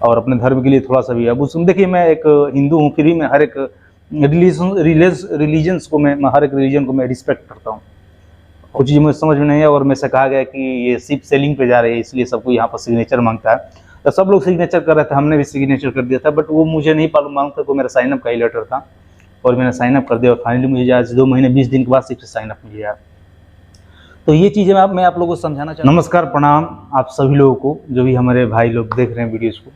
और अपने धर्म के लिए थोड़ा सा भी। अब उसमें देखिए, मैं एक हिंदू हूँ, फिर भी मैं हर एक रिलीजन्स को मैं हर एक रिलीजन को मैं रिस्पेक्ट करता हूँ। कुछ चीज़ मुझे समझ में नहीं है और मेरे से कहा गया कि ये सिर्फ सेलिंग पे जा रही है, इसलिए सबको यहाँ पर सिग्नेचर मांगता है। तो सब लोग सिग्नेचर कर रहे थे, हमने भी सिग्नेचर कर दिया था, बट वो मुझे नहीं मालूम था, तो मेरा साइनअप का ही लेटर था और मैंने साइनअप कर दिया और फाइनली मुझे आज 2 महीने 20 दिन के बाद सिर्फ साइनअप मिल गया। तो ये चीज़ें मैं आप लोगों को समझाना चाहता हूँ। नमस्कार, प्रणाम आप सभी लोगों को, जो भी हमारे भाई लोग देख रहे हैं वीडियोज़ को।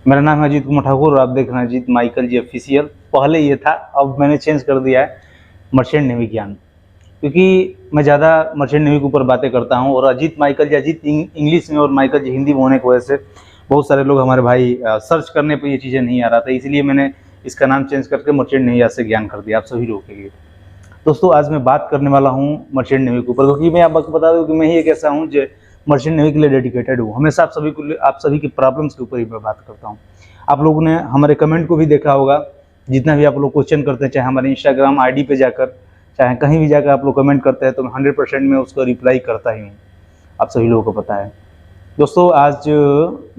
मेरा नाम है अजीत कुमार ठाकुर और आप देख रहे हैं अजीत माइकल जी ऑफिशियल। पहले ये था, अब मैंने चेंज कर दिया है मर्चेंट नेवी ज्ञान, क्योंकि मैं ज़्यादा मर्चेंट नेवी के ऊपर बातें करता हूँ और अजीत माइकल जी, अजीत इंग्लिश में और माइकल जी हिंदी में होने की वजह से बहुत सारे लोग हमारे भाई सर्च करने पर ये चीज़ें नहीं आ रहा था, इसलिए मैंने इसका नाम चेंज करके मर्चेंट नेवी से ज्ञान कर दिया आप सभी लोगों के लिए। दोस्तों, आज मैं बात करने वाला हूँ मर्चेंट नेवी के ऊपर, क्योंकि मैं आपको बता दूँ कि मैं ही एक ऐसा हूँ जो मर्चेंट नेवी के लिए डेडिकेटेड हूँ। हमेशा आप सभी की प्रॉब्लम्स के ऊपर ही मैं बात करता हूँ। आप लोगों ने हमारे कमेंट को भी देखा होगा, जितना भी आप लोग क्वेश्चन करते हैं, चाहे हमारे इंस्टाग्राम आईडी पे जाकर, चाहे कहीं भी जाकर आप लोग कमेंट करते हैं, तो मैं 100% में उसको रिप्लाई करता ही हूँ, आप सभी लोगों को पता है। दोस्तों, आज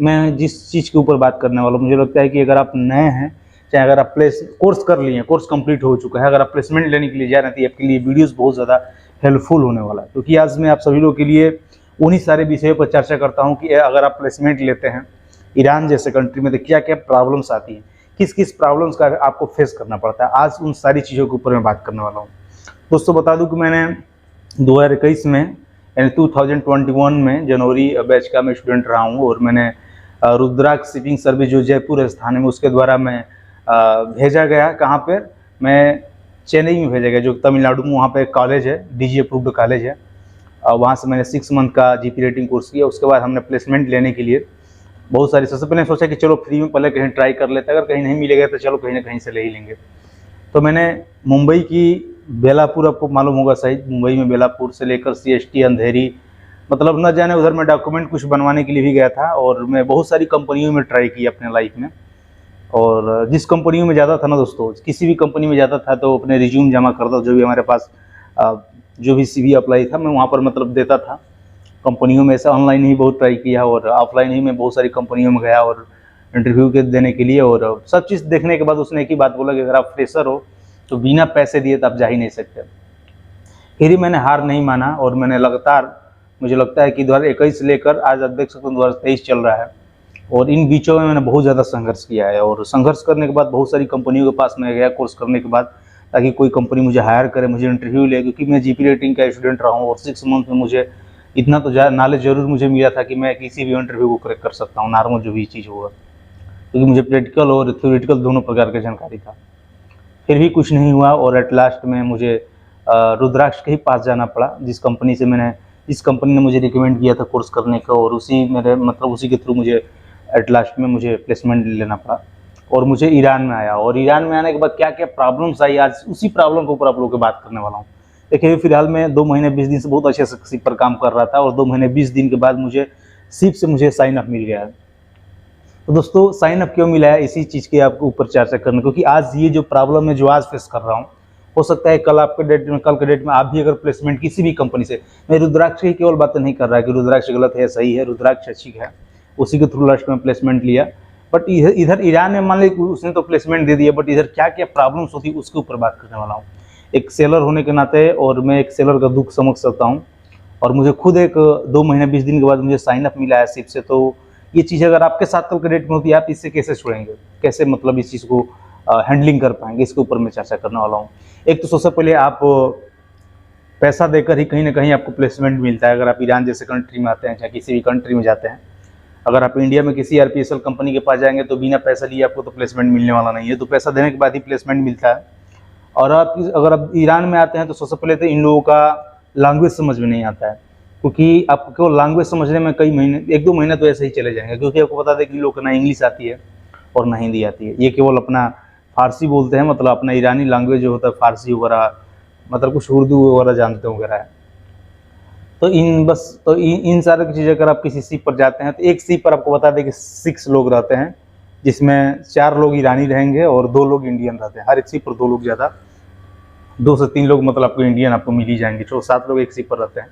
मैं जिस चीज़ के ऊपर बात करने वाला हूँ, मुझे लगता है कि अगर आप नए हैं, चाहे अगर आप कोर्स कर लिए हैं, कोर्स कंप्लीट हो चुका है, अगर आप प्लेसमेंट लेने के लिए जा रहे हैं, तो आपके लिए वीडियोस बहुत ज़्यादा हेल्पफुल होने वाला है, क्योंकि आज मैं आप सभी लोगों के लिए उन्हीं सारे विषयों पर चर्चा करता हूँ कि अगर आप प्लेसमेंट लेते हैं ईरान जैसे कंट्री में, तो क्या क्या प्रॉब्लम्स आती हैं, किस किस प्रॉब्लम्स का आपको फेस करना पड़ता है। आज उन सारी चीज़ों के ऊपर मैं बात करने वाला हूँ। दोस्तों, बता दूँ कि मैंने 2021 में यानी 2021 में जनवरी बैच का मैं स्टूडेंट रहा हूँ और मैंने रुद्राक्ष शिपिंग सर्विस जो जयपुर स्थान है, उसके द्वारा मैं भेजा गया। कहाँ पे? मैं चेन्नई में भेजा गया, जो तमिलनाडु में, वहाँ पे एक कॉलेज है, DG अप्रूव्ड कॉलेज है। वहाँ से मैंने 6 मंथ का GP रेटिंग कोर्स किया। उसके बाद हमने प्लेसमेंट लेने के लिए बहुत सारी, सबसे पहले सोचा कि चलो फ्री में पहले कहीं ट्राई कर लेते हैं, अगर कहीं नहीं मिलेगा तो चलो कहीं ना कहीं से ले ही लेंगे। तो मैंने मुंबई की बेलापुर, आपको मालूम होगा शायद, मुंबई में बेलापुर से लेकर CST अंधेरी, मतलब न जाने उधर मैं डॉक्यूमेंट कुछ बनवाने के लिए भी गया था और मैं बहुत सारी कंपनियों में ट्राई की अपने लाइफ में। और जिस कंपनियों में जाता था ना दोस्तों, किसी भी कंपनी में जाता था तो अपने रिज्यूम जमा करता, जो भी हमारे पास जो भी CV अप्लाई था, मैं वहाँ पर मतलब देता था कंपनियों में। ऐसा ऑनलाइन ही बहुत ट्राई किया और ऑफलाइन ही मैं बहुत सारी कंपनियों में गया और इंटरव्यू के देने के लिए। और सब चीज़ देखने के बाद उसने एक ही बात बोला कि अगर आप फ्रेशर हो तो बिना पैसे दिए तो आप जा ही नहीं सकते। फिर ही मैंने हार नहीं माना और मैंने लगातार, मुझे लगता है कि 2021 से लेकर आज आप देख सकते हैं 2023 चल रहा है, और इन बीचों में मैंने बहुत ज़्यादा संघर्ष किया है। और संघर्ष करने के बाद बहुत सारी कंपनियों के पास मैं गया कोर्स करने के बाद, ताकि कोई कंपनी मुझे हायर करे, मुझे इंटरव्यू ले, क्योंकि मैं GP रेटिंग का स्टूडेंट रहा हूँ और 6 मंथ में मुझे इतना तो नॉलेज जरूर मुझे मिला था कि मैं किसी भी इंटरव्यू को क्रैक कर सकता हूँ, नॉर्मल जो भी चीज़ होगा, क्योंकि मुझे प्रैक्टिकल और थ्योरेटिकल दोनों प्रकार की जानकारी था। फिर भी कुछ नहीं हुआ और एट लास्ट में मुझे रुद्राक्ष के ही पास जाना पड़ा, जिस कंपनी ने मुझे रिकमेंड किया था कोर्स करने का, और उसी के थ्रू मुझे एट लास्ट में मुझे प्लेसमेंट लेना पड़ा और मुझे ईरान में आया। और ईरान में आने के बाद क्या क्या प्रॉब्लम्स आई, आज उसी प्रॉब्लम के ऊपर आप लोगों से बात करने वाला हूँ। देखिए, फिलहाल मैं 2 महीने 20 दिन से बहुत अच्छे से शिप पर काम कर रहा था और 2 महीने 20 दिन के बाद मुझे शिप से मुझे साइन अप मिल गया है। तो दोस्तों, साइन अप क्यों मिला है, इसी चीज़ के आपको ऊपर चर्चा करना, क्योंकि आज ये जो प्रॉब्लम है जो आज फेस कर रहा हूँ, हो सकता है कल के डेट में आप भी अगर प्लेसमेंट किसी भी कंपनी से, मैं रुद्राक्ष की केवल बातें नहीं कर रहा है कि रुद्राक्ष गलत है सही है, रुद्राक्ष अच्छी है, उसी के थ्रू लास्ट में प्लेसमेंट लिया। बट इधर ईरान में मान लीजिए उसने तो प्लेसमेंट दे दिया, बट इधर क्या क्या प्रॉब्लम्स होती है उसके ऊपर बात करने वाला हूँ एक सेलर होने के नाते। और मैं एक सेलर का दुख समझ सकता हूँ और मुझे खुद एक 2 महीने 20 दिन के बाद मुझे साइन अप मिला है शिप से। तो ये चीज़ अगर आपके साथ कल के डेट में होती है, आप इससे कैसे छोड़ेंगे, कैसे मतलब इस चीज़ को हैंडलिंग कर पाएंगे, इसके ऊपर मैं चर्चा करने वाला हूँ। एक तो सबसे पहले आप पैसा देकर ही कहीं ना कहीं आपको प्लेसमेंट मिलता है। अगर आप ईरान जैसे कंट्री में आते हैं, चाहे किसी भी कंट्री में जाते हैं, अगर आप इंडिया में किसी RPSL कंपनी के पास जाएंगे तो बिना पैसा लिए आपको तो प्लेसमेंट मिलने वाला नहीं है, तो पैसा देने के बाद ही प्लेसमेंट मिलता है। और अगर आप ईरान में आते हैं तो सबसे पहले तो इन लोगों का लैंग्वेज समझ में नहीं आता है, क्योंकि आपको केवल लैंग्वेज समझने में कई महीने, 1-2 महीने तो ऐसे ही चले जाएंगे, क्योंकि आपको बता दें कि इन लोगों को ना इंग्लिश आती है और ना हिंदी आती है। ये केवल अपना फारसी बोलते हैं, मतलब अपना ईरानी लैंग्वेज जो होता है फारसी वगैरह, मतलब कुछ उर्दू वगैरह जानते वगैरह है। तो इन सारी चीज़ें अगर आप किसी शिप पर जाते हैं तो एक शिप पर आपको बता दें कि 6 लोग रहते हैं, जिसमें 4 लोग ईरानी रहेंगे और 2 लोग इंडियन रहते हैं। हर एक शिप पर 2 लोग, ज़्यादा 2 से 3 लोग मतलब आपको इंडियन आपको मिल ही जाएंगे, तो 7 लोग एक शिप पर रहते हैं।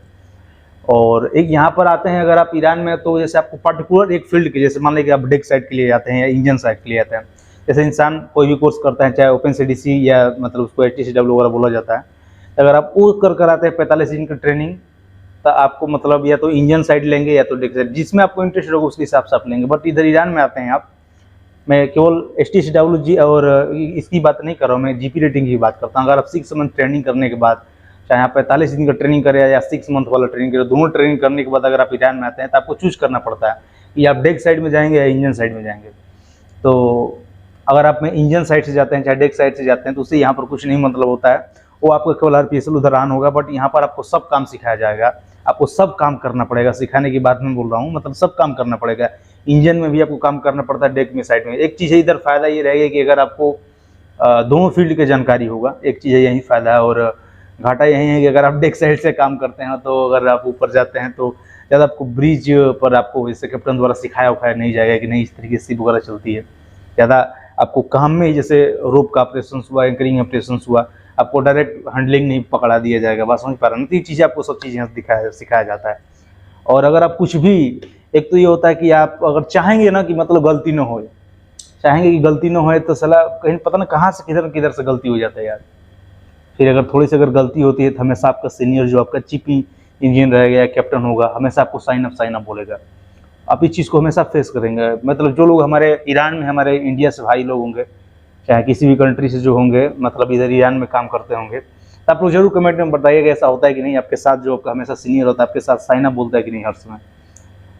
और एक यहाँ पर आते हैं, अगर आप ईरान में, तो जैसे आपको पर्टिकुलर एक फील्ड के, जैसे मान लीजिए आप डेक साइड के लिए आते हैं या इंजन साइड के लिए आते हैं। जैसे इंसान कोई भी कोर्स करता है, चाहे OpenCDC या मतलब उसको HTCW वगैरह बोला जाता है, अगर आप वो कर आते हैं 45 दिन की ट्रेनिंग, तो आपको मतलब या तो इंजन साइड लेंगे या तो डेक साइड, जिसमें आपको इंटरेस्ट होगा उसके हिसाब से आप लेंगे। बट इधर ईरान में आते हैं आप, मैं केवल HTCW और इसकी बात नहीं कर रहा हूँ, मैं GP रेटिंग की बात करता हूँ। अगर आप 6 मंथ ट्रेनिंग करने के बाद, चाहे आप 45 दिन का ट्रेनिंग करें या 6 मंथ वाला ट्रेनिंग करें, दोनों ट्रेनिंग करने के बाद अगर आप ईरान में आते हैं, तो आपको चूज करना पड़ता है कि आप डेक साइड में जाएंगे या इंजन साइड में जाएंगे। तो अगर आप में इंजन साइड से जाते हैं चाहे डेक साइड से जाते हैं, तो उससे यहाँ पर कुछ नहीं मतलब होता है, वो आपका केवल RPSL उधर ऑन होगा। बट यहाँ पर आपको सब काम सिखाया जाएगा, आपको सब काम करना पड़ेगा। सिखाने की बात मैं बोल रहा हूँ, मतलब सब काम करना पड़ेगा। इंजन में भी आपको काम करना पड़ता है, डेक में साइड में। एक चीज़ है इधर फ़ायदा ये रहेगा कि अगर आपको दोनों फील्ड की जानकारी होगा, एक चीज़ है यही फ़ायदा है। और घाटा यही है कि अगर आप डेक साइड से काम करते हैं, तो अगर आप ऊपर जाते हैं तो ज़्यादा आपको ब्रिज पर आपको जैसे कैप्टन द्वारा सिखाया उखाया नहीं जाएगा कि नहीं इस तरीके से शिप वगैरह चलती है। ज़्यादा आपको काम में ही, जैसे रोप का ऑपरेशन हुआ, एंकरिंग ऑपरेशन हुआ, आपको डायरेक्ट हैंडलिंग नहीं पकड़ा दिया जाएगा। बस समझ पा रहे हैं, तो ये चीज़ें आपको सब चीज़ यहाँ सिखाया जाता है। और अगर आप कुछ भी, एक तो ये होता है कि आप अगर चाहेंगे ना कि मतलब गलती ना हो, चाहेंगे कि गलती ना हो, तो सलाह कहीं पता ना कहाँ से किधर से गलती हो जाता है यार। फिर अगर थोड़ी सी अगर गलती होती है, तो हमेशा आपका सीनियर जो आपका चीफ इंजीनियर रहेगा या कैप्टन होगा, हमेशा आपको साइन अप बोलेगा। आप इस चीज़ को हमेशा फेस करेंगे। मतलब जो लोग हमारे ईरान में, हमारे इंडिया से भाई लोग होंगे, चाहे किसी भी कंट्री से जो होंगे, मतलब इधर ईरान में काम करते होंगे, तो आप लोग जरूर कमेंट में बताइएगा ऐसा होता है कि नहीं, आपके साथ जो आपका हमेशा सीनियर होता है आपके साथ साइन अप बोलता है कि नहीं हर समय।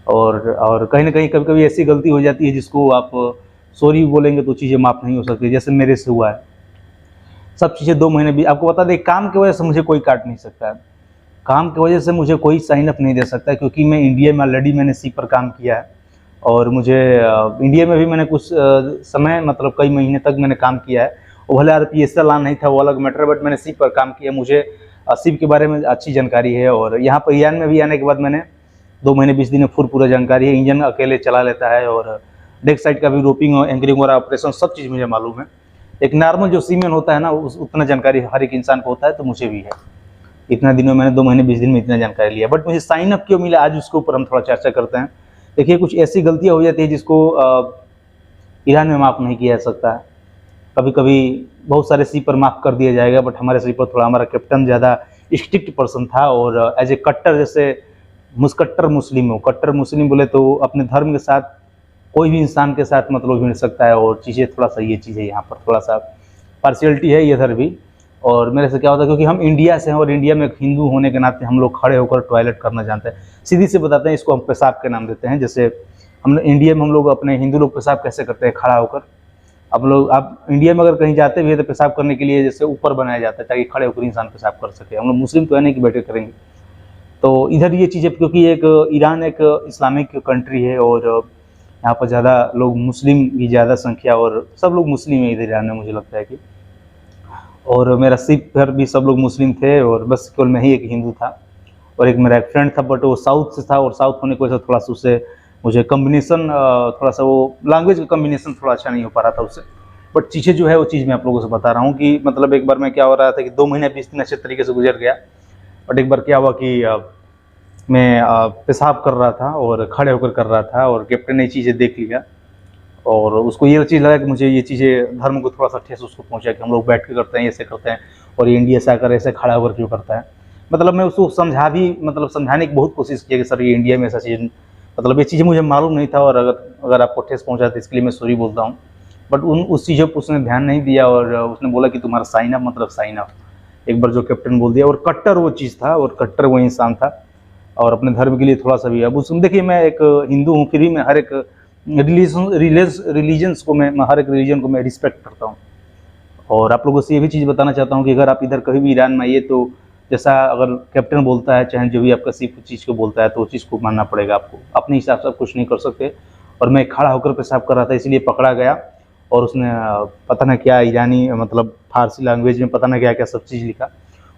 और कहीं ना कहीं कभी कभी ऐसी गलती हो जाती है जिसको आप सॉरी बोलेंगे तो चीज़ें माफ़ नहीं हो सकती, जैसे मेरे से हुआ है। सब चीज़ें 2 महीने भी, आपको बता दें, काम की वजह से मुझे कोई काट नहीं सकता है, काम की वजह से मुझे कोई साइन अप नहीं दे सकता, क्योंकि मैं इंडिया में ऑलरेडी मैंने सी पर काम किया है। और मुझे इंडिया में भी मैंने कुछ समय, मतलब कई महीने तक मैंने काम किया है। वो भले RPSL नहीं था, वो अलग मैटर है, बट मैंने सी पर काम किया, मुझे सिप के बारे में अच्छी जानकारी है। और यहाँ पर ईरान में भी आने के बाद मैंने 2 महीने 20 दिन में पूरा जानकारी है। इंजन अकेले चला लेता है, और डेक साइड का भी रोपिंग और एंकरिंग और ऑपरेशन सब चीज़ मुझे मालूम है। एक नॉर्मल जो सीमेन होता है ना, उतना जानकारी हर एक इंसान को होता है, तो मुझे भी है। इतना दिनों मैंने 2 महीने 20 दिन में इतना जानकारी लिया। बट मुझे साइन अप क्यों मिला, आज उसके ऊपर हम थोड़ा चर्चा करते हैं। देखिए, कुछ ऐसी गलतियाँ हो जाती है जिसको ईरान में माफ़ नहीं किया जा सकता है। कभी कभी बहुत सारे सी पर माफ़ कर दिया जाएगा, बट हमारे सी पर थोड़ा, हमारा कैप्टन ज़्यादा स्ट्रिक्ट पर्सन था। और एज ए कट्टर, जैसे कट्टर मुस्लिम हो, कट्टर मुस्लिम बोले तो अपने धर्म के साथ कोई भी इंसान के साथ मतलब मिल सकता है। और चीज़ें थोड़ा सा, ये चीज़ है यहाँ पर थोड़ा सा पार्शियलिटी है इधर भी। और मेरे से क्या होता है, क्योंकि हम इंडिया से हैं और इंडिया में एक हिंदू होने के नाते हम लोग खड़े होकर टॉयलेट करना जानते हैं। सीधी से बताते हैं, इसको हम पेशाब के नाम देते हैं। जैसे हम इंडिया में, हम लोग अपने हिंदू लोग पेशाब कैसे करते हैं, खड़ा होकर। आप इंडिया में अगर कहीं जाते भी है तो पेशाब करने के लिए जैसे ऊपर बनाया जाता है, ताकि खड़े होकर इंसान पेशाब कर सके। हम लोग मुस्लिम तो है नहीं कि बैठे करेंगे। तो इधर ये चीज़ें, क्योंकि एक ईरान एक इस्लामिक कंट्री है, और यहाँ पर ज़्यादा लोग मुस्लिम की ज़्यादा संख्या, और सब लोग मुस्लिम है इधर ईरान में, मुझे लगता है कि। और मेरा सिप पर भी सब लोग मुस्लिम थे, और बस केवल मैं ही एक हिंदू था। और एक मेरा एक फ्रेंड था, बट वो साउथ से था, और साउथ होने की वजह से थोड़ा सा उससे मुझे कम्बिनेशन, थोड़ा सा वो लैंग्वेज का कम्बिनेशन थोड़ा अच्छा नहीं हो पा रहा था उससे। बट चीज़ें जो है वो चीज़ मैं आप लोगों से बता रहा हूँ कि मतलब एक बार मैं क्या हो रहा था कि 2 महीने 20 दिन अच्छे तरीके से गुजर गया। बट एक बार क्या हुआ कि मैं पेशाब कर रहा था और खड़े होकर कर रहा था, और कैप्टन ने चीज़ें देख लिया, और उसको ये चीज़ लगा कि मुझे ये चीज़ें धर्म को थोड़ा सा ठेस उसको पहुंचा कि हम लोग बैठ के करते हैं, ऐसे करते हैं, और ये इंडिया से आकर ऐसे खड़ा होकर क्यों करता है। मतलब मैं उसको समझाने की बहुत कोशिश की कि सर ये इंडिया में ऐसा चीज़, मतलब ये चीज़ें मुझे मालूम नहीं था, और अगर आपको ठेस पहुँचा तो इसके लिए मैं सॉरी बोलता हूँ। बट उस चीज़ों पर उसने ध्यान नहीं दिया, और उसने बोला कि तुम्हारा साइन अप मतलब साइन अप, एक बार जो कैप्टन बोल दिया। और कट्टर वो चीज़ था, और कट्टर वो इंसान था, और अपने धर्म के लिए थोड़ा सा भी। अब उसमें देखिए, मैं एक हिंदू हूँ, फिर भी मैं हर एक रिलीजन्स को, मैं हर एक रिलीजन को मैं रिस्पेक्ट करता हूँ। और आप लोगों से ये भी चीज़ बताना चाहता हूँ कि अगर आप इधर कभी भी ईरान में आइए, तो जैसा अगर कैप्टन बोलता है, चाहे जो भी आपका सिर्फ चीज़ को बोलता है, तो वो चीज़ को मानना पड़ेगा आपको। अपने हिसाब से आप कुछ नहीं कर सकते। और मैं खड़ा होकर पेशाब कर रहा था, इसलिए पकड़ा गया, और उसने पता ना क्या ईरानी, मतलब फारसी लैंग्वेज में पता ना क्या क्या सब चीज़ लिखा।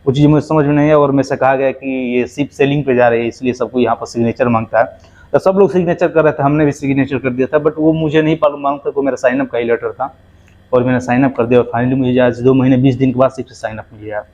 वो चीज़ मुझे समझ में नहीं है, और मेरे से कहा गया कि ये शिप सेलिंग पे जा रही है, इसलिए सबको यहाँ पर सिग्नेचर मांगता है। तो सब लोग सिग्नेचर कर रहे थे, हमने भी सिग्नेचर कर दिया था, बट वो मुझे नहीं मालूम था, तो मेरा साइन अप का ही लेटर था, और मैंने साइन अप कर दिया। और फाइनली मुझे आज 2 महीने 20 दिन के बाद सिर्फ साइन अप मिल गया।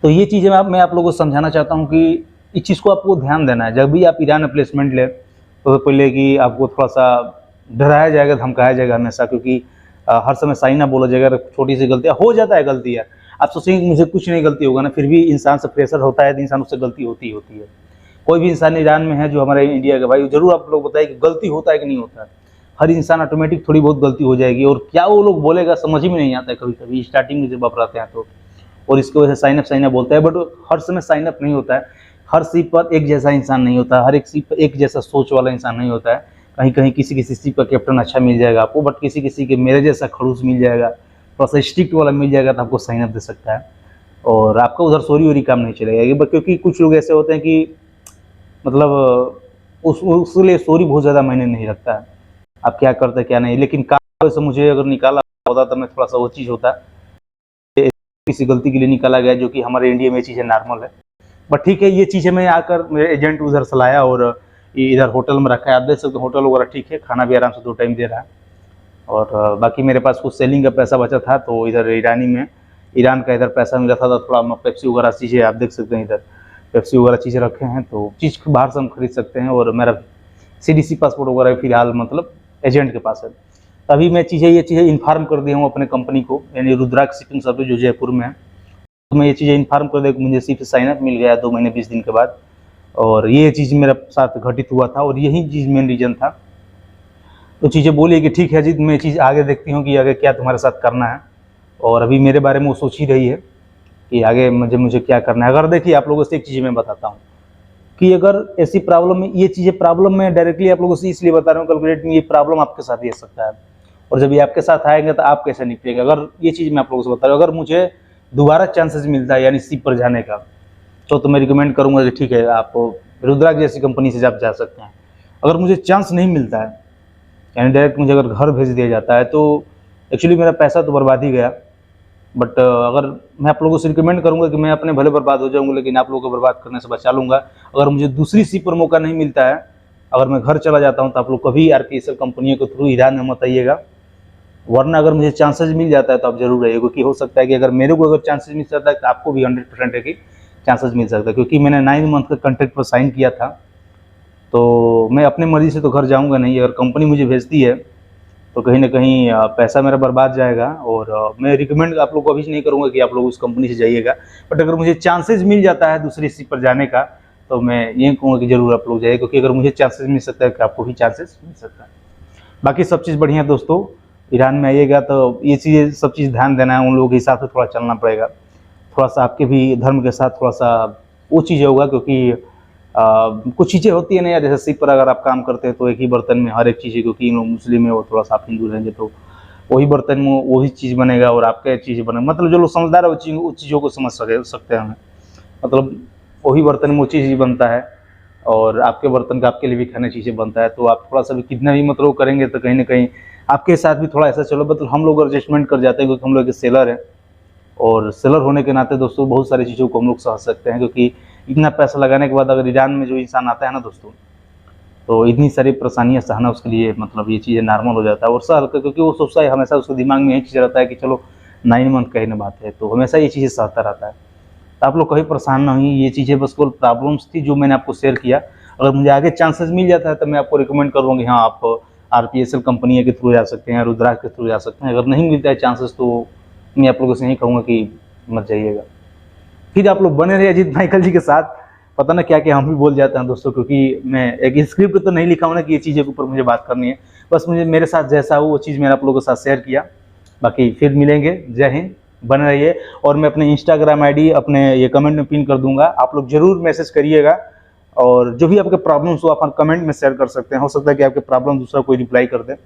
तो ये चीज़ें मैं आप लोगों को समझाना चाहता हूँ कि इस चीज़ को आपको ध्यान देना है। जब भी आप ईरान में प्लेसमेंट लें तो पहले कि आपको थोड़ा सा डराया जाएगा, धमकाया जाएगा हमेशा, क्योंकि हर समय सही ना बोला जाएगा। अगर छोटी सी गलतियाँ हो जाता है, गलती है, आप सोचेंगे कि मुझे कुछ नहीं गलती होगा ना, फिर भी इंसान से प्रेशर होता है तो इंसान उससे गलती होती है। कोई भी इंसान ईरान में है जो हमारे इंडिया का भाई, जरूर आप लोग बताइए कि गलती होता है कि नहीं होता है। हर इंसान ऑटोमेटिक थोड़ी बहुत गलती हो जाएगी, और क्या वो लोग बोलेगा समझ ही में नहीं आता है कभी कभी स्टार्टिंग में जब आप रहते हैं तो। और इसकी वजह से साइन अप बोलता है, बट हर समय साइन अप नहीं होता है। हर सीट पर एक जैसा इंसान नहीं होता, हर एक सीट पर एक जैसा सोच वाला इंसान नहीं होता है। कहीं कहीं किसी सीट पर कैप्टन अच्छा मिल जाएगा आपको, बट किसी के मेरे जैसा खड़ूस मिल जाएगा, थोड़ा सा स्ट्रिक्ट वाला मिल जाएगा तो आपको साइन अप दे सकता है, और आपका उधर सोरी वोरी काम नहीं चलेगा। क्योंकि कुछ लोग ऐसे होते हैं कि मतलब उसके लिए सोरी बहुत ज़्यादा मायने नहीं रखता है, आप क्या करते क्या नहीं। लेकिन काम से मुझे अगर निकाला होता तो मैं थोड़ा सा वो चीज़ होता, किसी गलती के लिए निकाला गया, जो कि हमारे इंडिया में चीज़ें नॉर्मल है। बट ठीक है, ये चीज़ें मैं आकर मेरे एजेंट उधर से लाया और इधर होटल में रखा है। आप देख सकते हो होटल वगैरह ठीक है, खाना भी आराम से 2 टाइम दे रहा है। और बाकी मेरे पास कुछ सेलिंग का पैसा बचा था, तो इधर ईरान का इधर पैसा मिला था, तो थोड़ा पेप्सी वगैरह चीज़ें आप देख सकते हैं, इधर पेप्सी वगैरह चीज़ें रखे हैं, तो चीज़ बाहर से हम खरीद सकते हैं। और मेरा CDC पासपोर्ट वगैरह फिलहाल मतलब एजेंट के पास है। अभी मैं ये चीज़ें इन्फॉर्म कर दिया हूँ अपने कंपनी को, यानी रुद्राक्ष शिपिंग सर्विस जो जयपुर में है। तो मैं ये चीज़ें इन्फॉर्म कर दिया कि मुझे सिर्फ साइन अप मिल गया 2 महीने 20 दिन के बाद, और ये चीज़ मेरे साथ घटित हुआ था, और यही चीज़ मेन रीज़न था। तो चीज़ें बोली कि ठीक है जी, मैं चीज़ आगे देखती हूँ कि आगे क्या तुम्हारे साथ करना है, और अभी मेरे बारे में वो सोच ही रही है कि आगे मुझे क्या करना है। अगर देखिए, आप लोगों से एक चीज़ मैं बताता हूँ कि अगर ऐसी प्रॉब्लम में, ये चीज़ें प्रॉब्लम में डायरेक्टली आप लोगों से इसलिए बता रहा हूँ कैलकुलेट में, ये प्रॉब्लम आपके साथ ही आ सकता है, और जब ये आपके साथ आएंगे तो आप कैसे निपटेंगे। अगर ये चीज़ मैं आप लोगों से बता रहा हूँ, अगर मुझे दोबारा चांसेस मिलता है यानी शिप पर जाने का, तो मैं रिकमेंड करूँगा कि ठीक है, आप रुद्राक्ष जैसी कंपनी से आप जा सकते हैं। अगर मुझे चांस नहीं मिलता है, यानी डायरेक्ट मुझे अगर घर भेज दिया जाता है, तो एक्चुअली मेरा पैसा तो बर्बाद ही गया। बट अगर मैं आप लोगों से रिकमेंड करूंगा कि मैं अपने भले बर्बाद हो जाऊंगा, लेकिन आप लोगों को बर्बाद करने से बचा लूँगा। अगर मुझे दूसरी सीट पर मौका नहीं मिलता है, अगर मैं घर चला जाता हूं, तो आप लोग कभी RPSL कंपनियों के थ्रू ईरान में मत आइएगा। वरना अगर मुझे चांसेस मिल जाता है तो आप जरूर आइए, क्योंकि हो सकता है कि अगर मेरे को अगर चांसेस मिल जाता है तो आपको भी 100% है कि चांसेस मिल सकता है। क्योंकि मैंने 9 मंथ का कॉन्ट्रैक्ट पर साइन किया था, तो मैं अपने मर्जी से तो घर जाऊँगा नहीं। अगर कंपनी मुझे भेजती है तो कहीं ना कहीं पैसा मेरा बर्बाद जाएगा, और मैं रिकमेंड आप लोग को अभी से नहीं करूँगा कि आप लोग उस कंपनी से जाइएगा। बट अगर मुझे चांसेस मिल जाता है दूसरी सीट पर जाने का, तो मैं ये कहूँगा कि जरूर आप लोग जाइए, क्योंकि अगर मुझे चांसेस मिल सकता है कि आपको भी चांसेस मिल सकता है। बाकी सब चीज़ बढ़िया दोस्तों। ईरान में आइएगा तो ये चीज़ें सब चीज़ ध्यान देना है, उन लोगों के हिसाब से थोड़ा चलना पड़ेगा, थोड़ा सा आपके भी धर्म के साथ थोड़ा सा वो चीज़ होगा। क्योंकि कुछ चीज़ें होती है ना यार, जैसे सिप पर अगर आप काम करते हैं तो एक ही बर्तन में हर एक चीज़ है, क्योंकि लोग मुस्लिम है, वो थोड़ा सा आप हिंदू रहेंगे तो वही बर्तन में वही चीज़ बनेगा और आपके चीज़ बनेगा। मतलब जो लोग समझदार है वो चीज़ों को समझ सकते हैं। मतलब वही बर्तन में वो चीज़ ही बनता है, और आपके बर्तन का आपके लिए भी खाने चीज़ें बनता है। तो आप थोड़ा सा भी कितना भी मतलब करेंगे तो कहीं ना कहीं आपके साथ भी थोड़ा ऐसा चलो। मतलब हम लोग एडजस्टमेंट कर जाते हैं, क्योंकि हम लोग सेलर हैं, और सेलर होने के नाते दोस्तों बहुत सारी चीज़ों को हम लोग समझ सकते हैं। क्योंकि इतना पैसा लगाने के बाद अगर ईरान में जो इंसान आता है ना दोस्तों, तो इतनी सारी परेशानियां सहना उसके लिए मतलब ये चीज़ें नॉर्मल हो जाता है और सहल, क्योंकि वो सोचता है, हमेशा उसके दिमाग में यही चीज़ रहता है कि चलो 9 मंथ का ही ना बात है, तो हमेशा ये चीज़ें सहता रहता है। तो आप लोग कभी परेशान ना हुई, ये चीज़ें बस कोई प्रॉब्लम्स थी जो मैंने आपको शेयर किया। अगर मुझे आगे चांसेस मिल जाता है तो मैं आपको रिकमेंड करूँगी, हाँ आप RPSL कंपनी के थ्रू जा सकते हैं, रुद्राक्ष के थ्रू जा सकते हैं। अगर नहीं मिलता है चांसेस तो मैं आप लोगों से यही कहूँगा कि मत जाइएगा। फिर आप लोग बने रहिए अजीत माइकल जी के साथ। पता ना क्या क्या हम भी बोल जाते हैं दोस्तों, क्योंकि मैं एक स्क्रिप्ट तो नहीं लिखा हूँ ना कि ये चीज़ें के ऊपर मुझे बात करनी है। बस मुझे मेरे साथ जैसा हो वो चीज़ मैंने आप लोगों के साथ शेयर किया। बाकी फिर मिलेंगे, जय हिंद, बने रहिए। और मैं अपने Instagram ID अपने ये कमेंट में पिन कर दूंगा, आप लोग जरूर मैसेज करिएगा। और जो भी आपके प्रॉब्लम्स हो आप कमेंट में शेयर कर सकते हैं। हो सकता है कि आपके प्रॉब्लम दूसरा कोई रिप्लाई कर दे।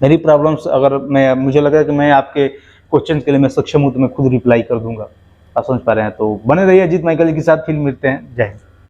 मेरी प्रॉब्लम्स अगर मुझे लगा कि मैं आपके क्वेश्चन के लिए मैं सक्षम हूँ तो मैं खुद रिप्लाई कर दूंगा। आप समझ पा रहे हैं। तो बने रहिए अजीत माइकल जी के साथ, फिर मिलते हैं। जय हिंद।